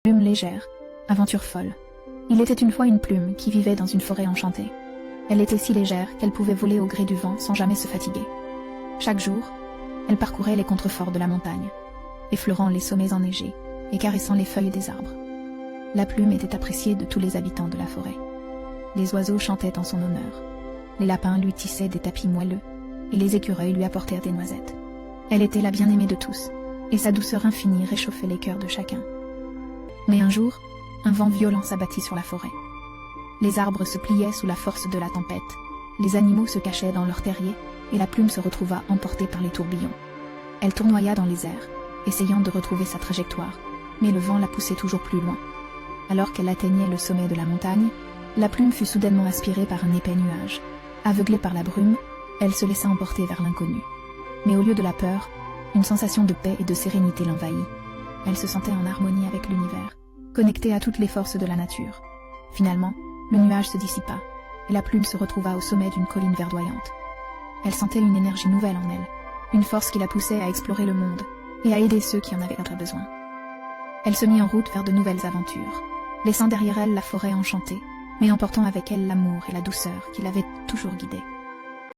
Plume légère, aventure folle. Il était une fois une plume qui vivait dans une forêt enchantée. Elle était si légère qu'elle pouvait voler au gré du vent sans jamais se fatiguer. Chaque jour, elle parcourait les contreforts de la montagne, effleurant les sommets enneigés et caressant les feuilles des arbres. La plume était appréciée de tous les habitants de la forêt. Les oiseaux chantaient en son honneur. Les lapins lui tissaient des tapis moelleux et les écureuils lui apportèrent des noisettes. Elle était la bien-aimée de tous, et sa douceur infinie réchauffait les cœurs de chacun. Mais un jour, un vent violent s'abattit sur la forêt. Les arbres se pliaient sous la force de la tempête, les animaux se cachaient dans leurs terriers, et la plume se retrouva emportée par les tourbillons. Elle tournoya dans les airs, essayant de retrouver sa trajectoire, mais le vent la poussait toujours plus loin. Alors qu'elle atteignait le sommet de la montagne, la plume fut soudainement aspirée par un épais nuage. Aveuglée par la brume, elle se laissa emporter vers l'inconnu. Mais au lieu de la peur, une sensation de paix et de sérénité l'envahit. Elle se sentait en harmonie avec l'univers, connectée à toutes les forces de la nature. Finalement, le nuage se dissipa, et la plume se retrouva au sommet d'une colline verdoyante. Elle sentait une énergie nouvelle en elle, une force qui la poussait à explorer le monde, et à aider ceux qui en avaient besoin. Elle se mit en route vers de nouvelles aventures, laissant derrière elle la forêt enchantée, mais emportant avec elle l'amour et la douceur qui l'avaient toujours guidée.